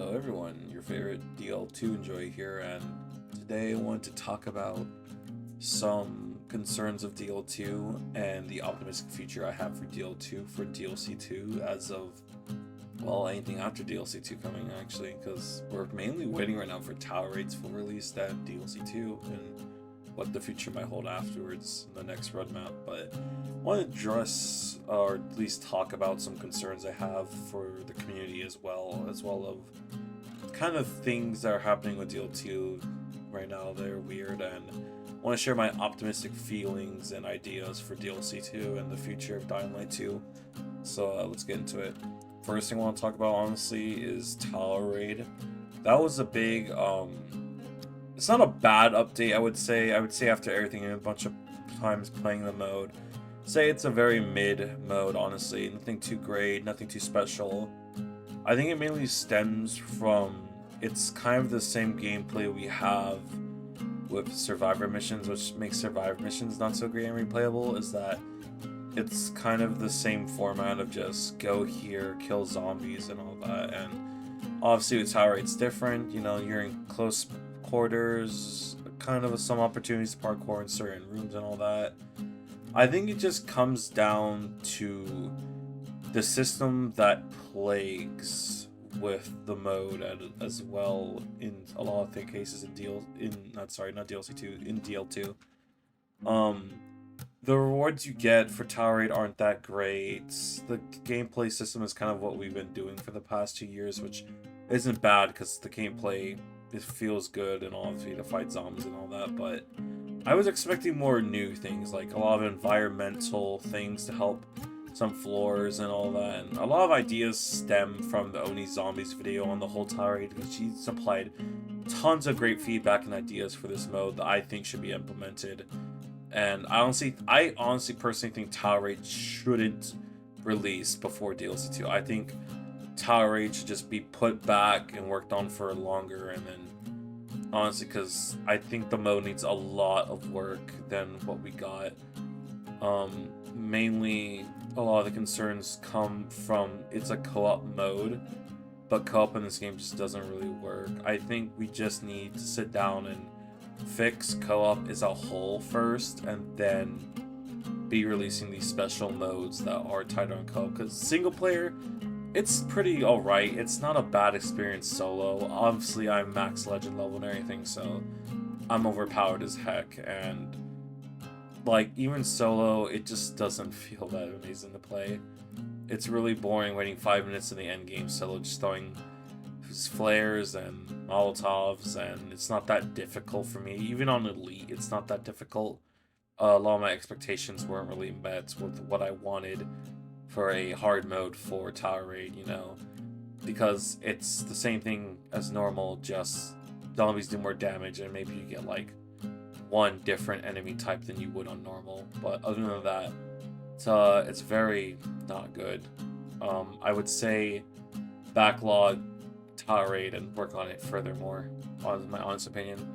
Hello everyone, your favorite DL2 Enjoy here, and today I want to talk about some concerns of DL2 and the optimistic future I have for DL2 for DLC2 as of, well, anything after DLC2 coming actually, because we're mainly waiting right now for Tower Raid's full release, that DLC2, and what the future might hold afterwards in the next roadmap. But I want to address or at least talk about some concerns I have for the community as well of kind of things that are happening with DL2 right now. They're weird, and I want to share my optimistic feelings and ideas for DLC2 and the future of Dying Light 2. So let's get into it. First thing I want to talk about honestly is Tower Raid. That was a big it's not a bad update, I would say. I would say after everything and a bunch of times playing the mode, say it's a very mid mode, honestly. Nothing too great, nothing too special. I think it mainly stems from it's kind of the same gameplay we have with Survivor missions, which makes Survivor missions not so great and replayable, is that it's kind of the same format of just go here, kill zombies and all that. And obviously with Tower it's different, you know, you're in close quarters, kind of some opportunities to parkour in certain rooms and all that. I think it just comes down to the system that plagues with the mode as well in a lot of the cases in not DLC2, in DL2. The rewards you get for Tower Raid aren't that great. The gameplay system is kind of what we've been doing for the past 2 years, which isn't bad because the gameplay, it feels good and obviously to fight zombies and all that, but I was expecting more new things, like a lot of environmental things to help some floors and all that, and a lot of ideas stem from the Oni Zombies video on the whole Tower Raid, because she supplied tons of great feedback and ideas for this mode that I think should be implemented. And I honestly personally think Tower Raid shouldn't release before DLC 2. I think Tower Raid should just be put back and worked on for longer, and then honestly, because I think the mode needs a lot of work than what we got. Mainly a lot of the concerns come from it's a co-op mode, but co-op in this game just doesn't really work. I think we just need to sit down and fix co-op as a whole first, and then be releasing these special modes that are tied on co-op, because single player, it's pretty alright. It's not a bad experience solo. Obviously, I'm max legend level and everything, so I'm overpowered as heck. And, like, even solo, it just doesn't feel that amazing to play. It's really boring waiting 5 minutes in the end game solo, just throwing flares and molotovs, and it's not that difficult for me. Even on Elite, it's not that difficult. A lot of my expectations weren't really met with what I wanted for a hard mode for Tower Raid, you know, because it's the same thing as normal, just zombies do more damage and maybe you get like one different enemy type than you would on normal. But other than that, it's very not good. I would say backlog Tower Raid and work on it furthermore, on my honest opinion.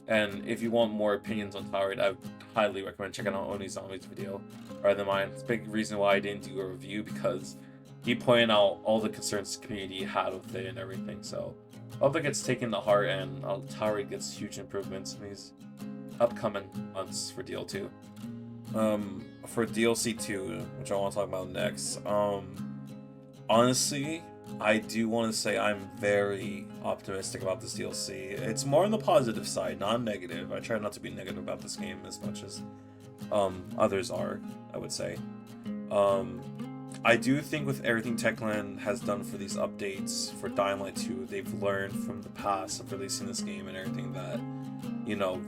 And if you want more opinions on Tower Raid, I would highly recommend checking out Oni Zombies video rather than mine. It's a big reason why I didn't do a review, because he pointed out all the concerns the community had with it and everything. So I hope it gets taken to heart and Tower Raid gets huge improvements in these upcoming months for DL2. For DLC 2, which I want to talk about next, honestly, I do want to say I'm very optimistic about this DLC. It's more on the positive side, not negative. I try not to be negative about this game as much as others are, I would say. I do think with everything Techland has done for these updates for Dying Light 2, they've learned from the past of releasing this game and everything that, you know,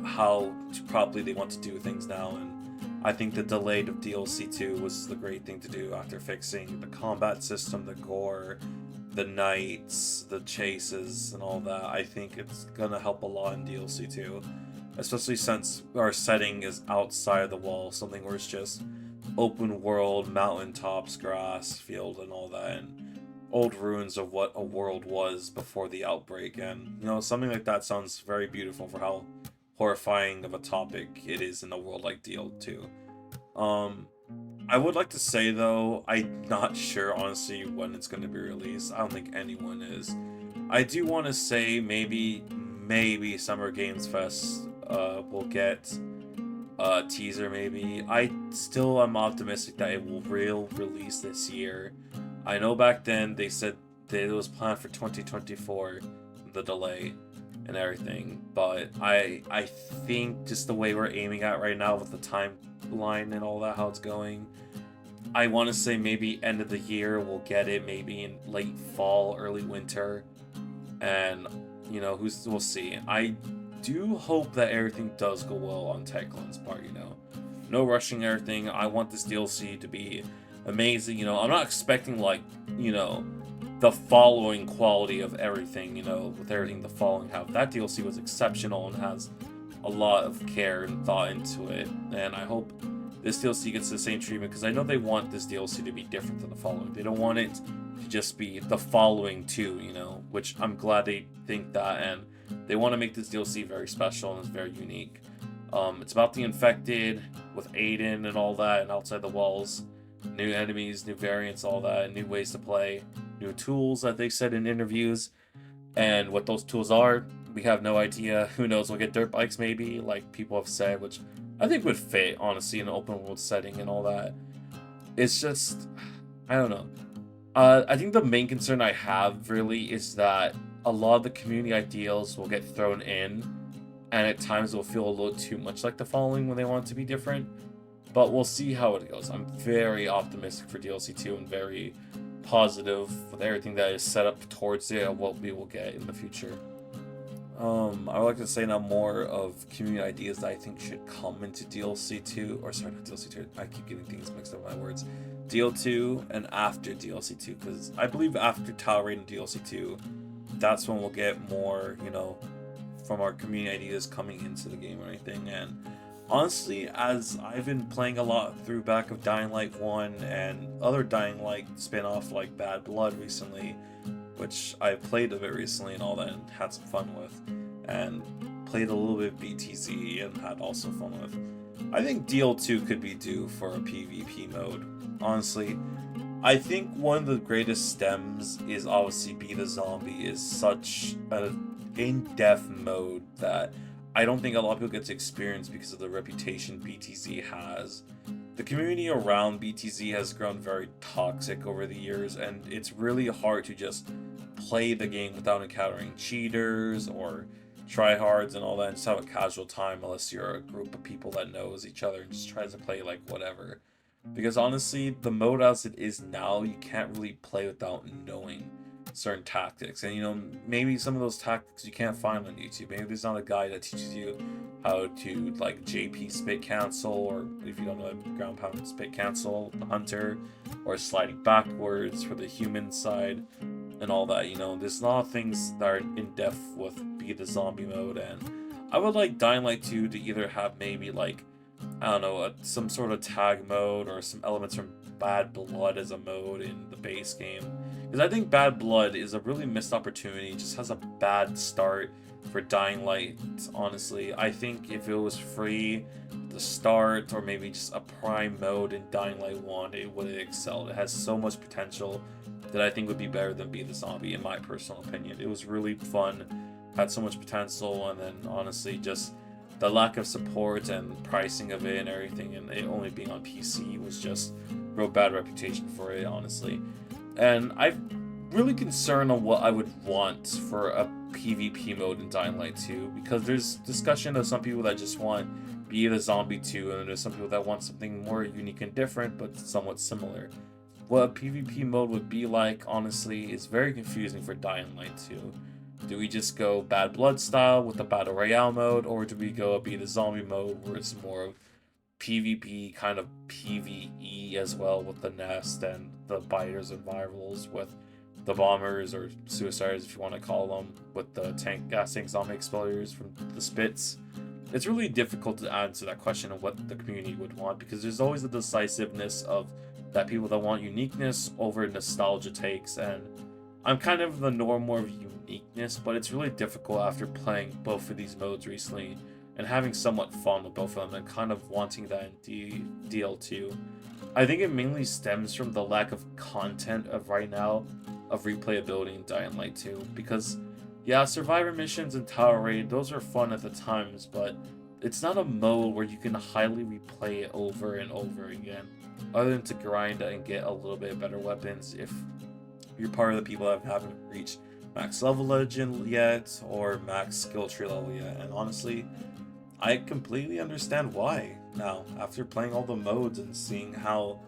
how properly they want to do things now. And I think the delayed of DLC 2 was the great thing to do after fixing the combat system, the gore, the nights, the chases, and all that. I think it's gonna help a lot in DLC 2, especially since our setting is outside of the wall, something where it's just open world, mountaintops, grass, field, and all that, and old ruins of what a world was before the outbreak. And, you know, something like that sounds very beautiful for how horrifying of a topic it is in a world like DL2. I would like to say though, I'm not sure honestly when it's going to be released. I don't think anyone is. I do want to say maybe Summer Games Fest will get a teaser. Maybe I still am optimistic that it will real release this year. I know back then they said that it was planned for 2024, the delay and everything, but I think just the way we're aiming at right now with the timeline and all that, how it's going, I want to say maybe end of the year we'll get it, maybe in late fall, early winter, and we'll see. I do hope that everything does go well on Techland's part. No rushing everything. I want this DLC to be amazing. I'm not expecting like the following quality of everything. With everything the following have. That DLC was exceptional and has a lot of care and thought into it, and I hope this DLC gets the same treatment, because I know they want this DLC to be different than the following. They don't want it to just be the following too, which I'm glad they think that, and they want to make this DLC very special and it's very unique. It's about the infected with Aiden and all that, and outside the walls, new enemies, new variants, all that, new ways to play, new tools that they said in interviews, and what those tools are, we have no idea. Who knows? We'll get dirt bikes maybe, like people have said, which I think would fit, honestly, in an open world setting and all that. It's just, I don't know. I think the main concern I have really is that a lot of the community ideals will get thrown in, and at times will feel a little too much like the following when they want it to be different. But we'll see how it goes. I'm very optimistic for DLC 2 and very positive with everything that is set up towards it and what we will get in the future. I would like to say now more of community ideas that I think should come into DLC 2, or sorry, not DLC 2, I keep getting things mixed up in my words. DL2 and after DLC 2, because I believe after Tower Raid and DLC 2, that's when we'll get more, from our community ideas coming into the game or anything. And honestly, as I've been playing a lot through back of Dying Light 1 and other Dying Light spin-off like Bad Blood recently, which I played a bit recently and all that and had some fun with, and played a little bit of BTZ and had also fun with. I think DL2 could be due for a PvP mode. Honestly, I think one of the greatest stems is obviously Be the Zombie is such an in-depth mode that I don't think a lot of people get to experience because of the reputation BTZ has. The community around BTZ has grown very toxic over the years, and it's really hard to just play the game without encountering cheaters or tryhards and all that and just have a casual time, unless you're a group of people that knows each other and just tries to play like whatever. Because honestly, the mode as it is now, you can't really play without knowing certain tactics, and maybe some of those tactics you can't find on YouTube. Maybe there's not a guy that teaches you how to like JP spit cancel, or if you don't know, ground pound spit cancel hunter, or sliding backwards for the human side and all that. There's a lot of things that are in depth with Be the Zombie mode, and I would like Dying Light 2 to either have maybe like, I don't know, some sort of tag mode or some elements from Bad Blood as a mode in the base game. Because I think Bad Blood is a really missed opportunity. It just has a bad start for Dying Light, honestly. I think if it was free to start, or maybe just a prime mode in Dying Light 1, it would have excelled. It has so much potential that I think would be better than Be the Zombie, in my personal opinion. It was really fun, had so much potential, and then honestly just the lack of support and pricing of it and everything, and it only being on PC was just real bad reputation for it, honestly. And I'm really concerned on what I would want for a PvP mode in Dying Light 2, because there's discussion of some people that just want Be the Zombie 2, and there's some people that want something more unique and different, but somewhat similar. What a PvP mode would be like, honestly, is very confusing for Dying Light 2. Do we just go Bad Blood style with the Battle Royale mode, or do we go Be the Zombie mode where it's more of PvP, kind of PvE as well, with the nest and the biters and virals, with the bombers or suicides, if you want to call them, with the gas tank zombie exploders from the spits? It's really difficult to answer that question of what the community would want, because there's always the decisiveness of that people that want uniqueness over nostalgia takes, and I'm kind of the norm more of uniqueness, but it's really difficult after playing both of these modes recently and having somewhat fun with both of them and kind of wanting that in DL2. I think it mainly stems from the lack of content of right now. of replayability in Dying Light 2, because yeah, survivor missions and tower raid, those are fun at the times, but it's not a mode where you can highly replay it over and over again, other than to grind and get a little bit better weapons if you're part of the people that haven't reached max level legend yet or max skill tree level yet. And honestly, I completely understand why now, after playing all the modes and seeing how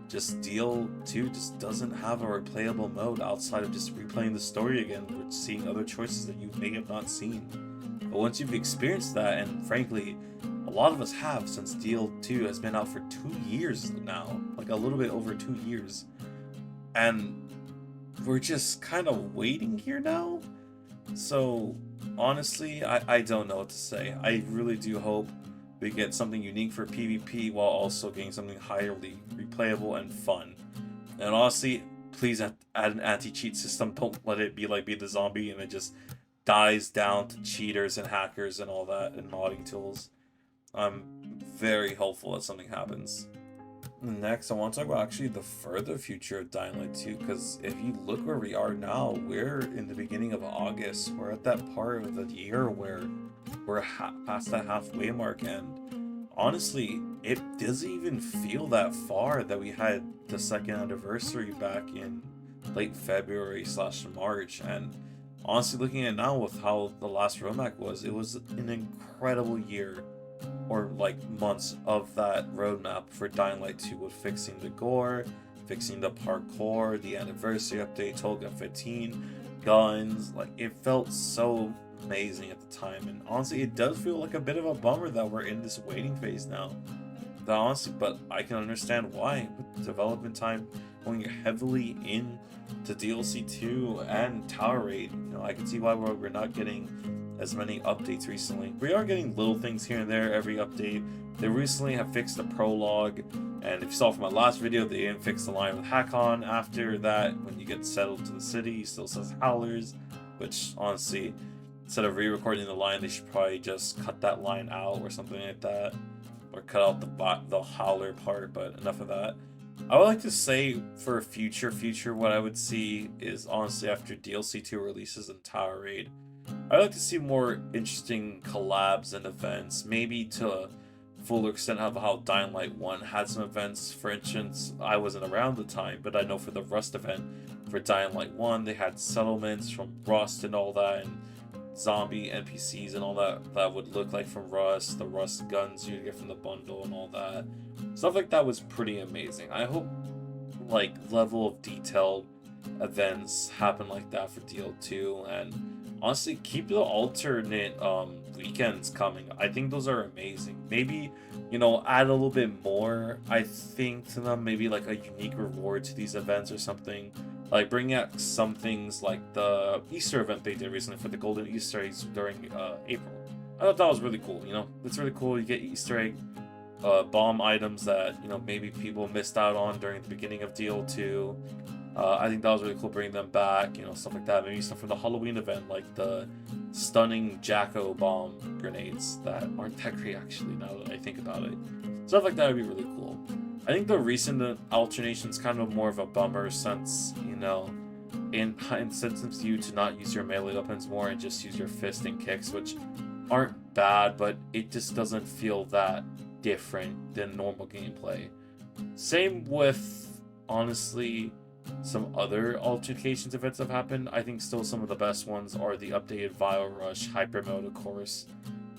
just DL2 just doesn't have a replayable mode outside of just replaying the story again or seeing other choices that you may have not seen. But once you've experienced that, and frankly, a lot of us have, since DL2 has been out for 2 years now, like a little bit over 2 years, and we're just kind of waiting here now. So honestly, I don't know what to say. I really do hope we get something unique for PvP while also getting something highly replayable and fun. And honestly, please add an anti-cheat system. Don't let it be like Be the Zombie and it just dies down to cheaters and hackers and all that and modding tools. I'm very hopeful that something happens. Next, I want to talk about actually the further future of Dying Light 2, because if you look where we are now, we're in the beginning of August. We're at that part of the year where we're past that halfway mark, and honestly, it doesn't even feel that far that we had the 2nd anniversary back in late February / March. And honestly, looking at it now with how the last roadmap was, it was an incredible year, or like months, of that roadmap for Dying Light 2, with fixing the gore, fixing the parkour, the anniversary update, Toga 15, guns. Like, it felt so amazing at the time, and honestly, it does feel like a bit of a bummer that we're in this waiting phase now. That honestly, but I can understand why, with development time going heavily into DLC 2 and Tower Raid. You know, I can see why we're not getting as many updates recently. We are getting little things here and there every update. They recently have fixed the prologue, and if you saw from my last video, they didn't fix the line with Hakon. After that, when you get settled to the city, it still says Howlers, which honestly, instead of re-recording the line, they should probably just cut that line out or something like that, or cut out the Howler part. But enough of that. I would like to say for future what I would see is, honestly, after DLC 2 releases and Tower Raid, I'd like to see more interesting collabs and events, maybe to a fuller extent of how Dying Light 1 had some events. For instance, I wasn't around the time, but I know for the Rust event for Dying Light 1, they had settlements from Rust and all that, and zombie NPCs and all that would look like from Rust, the Rust guns you get from the bundle and all that. Stuff like that was pretty amazing. I hope like level of detailed events happen like that for DL2, and honestly, keep the alternate weekends coming. I think those are amazing. Maybe, you know, add a little bit more, I think, to them. Maybe like a unique reward to these events or something. Like bring out some things like the Easter event they did recently for the Golden Easter eggs during April. I thought that was really cool. You know, it's really cool. You get Easter egg bomb items that, you know, maybe people missed out on during the beginning of DL2. I think that was really cool, bringing them back, you know, stuff like that. Maybe stuff from the Halloween event, like the stunning Jacko bomb grenades that aren't that great, actually, now that I think about it. Stuff like that would be really cool. I think the recent alternation's kind of more of a bummer, since, you know, it incentives you to not use your melee weapons more and just use your fist and kicks, which aren't bad, but it just doesn't feel that different than normal gameplay. Same with, honestly, some other altercations events have happened. I think still some of the best ones are the updated Vile Rush Hyper Mode, of course,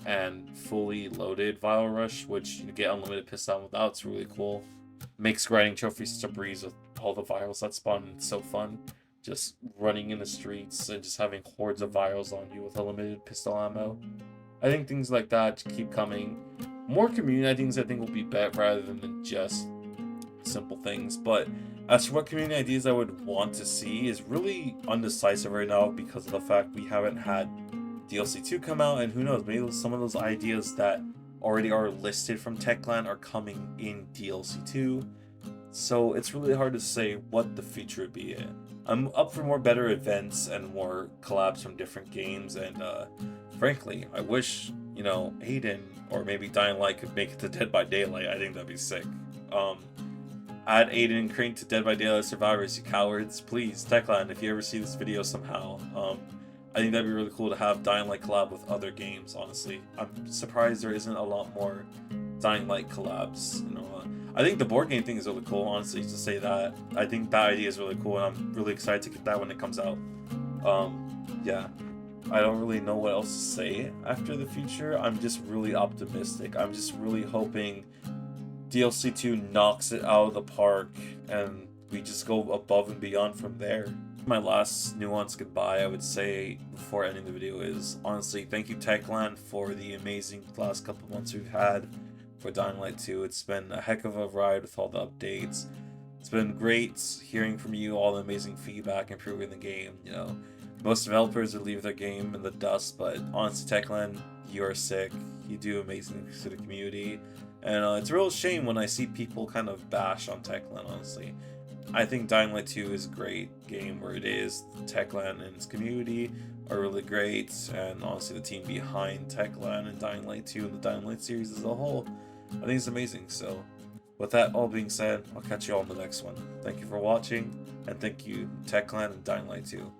and fully loaded Vile Rush, which you get unlimited pistol without. It's really cool. Makes grinding trophies such a breeze with all the vials that spawn. It's so fun. Just running in the streets and just having hordes of vials on you with unlimited pistol ammo. I think things like that keep coming. More community things I think will be better rather than just simple things. But as for what community ideas I would want to see is really undecisive right now, because of the fact we haven't had DLC 2 come out, and who knows, maybe some of those ideas that already are listed from Techland are coming in DLC 2. So it's really hard to say what the future would be. I'm up for more better events and more collabs from different games, and frankly, I wish, you know, Aiden or maybe Dying Light could make it to Dead by Daylight. I think that'd be sick. Add Aiden and Crane to Dead by Daylight Survivors, you cowards. Please, Techland, if you ever see this video somehow, I think that'd be really cool to have Dying Light collab with other games, honestly. I'm surprised there isn't a lot more Dying Light collabs, you know. I think the board game thing is really cool, honestly, to say that. I think that idea is really cool, and I'm really excited to get that when it comes out. Yeah. I don't really know what else to say after the future. I'm just really optimistic. I'm just really hoping DLC 2 knocks it out of the park and we just go above and beyond from there. My last nuanced goodbye I would say before ending the video is, honestly, thank you Techland for the amazing last couple months we've had for Dying Light 2. It's been a heck of a ride with all the updates. It's been great hearing from you, all the amazing feedback, improving the game, you know. Most developers would leave their game in the dust, but honestly, Techland, you're sick. You do amazing things to the community. And it's a real shame when I see people kind of bash on Techland, honestly. I think Dying Light 2 is a great game where it is. Techland and its community are really great, and honestly the team behind Techland and Dying Light 2 and the Dying Light series as a whole, I think it's amazing. So with that all being said, I'll catch you all in the next one. Thank you for watching, and thank you Techland and Dying Light 2.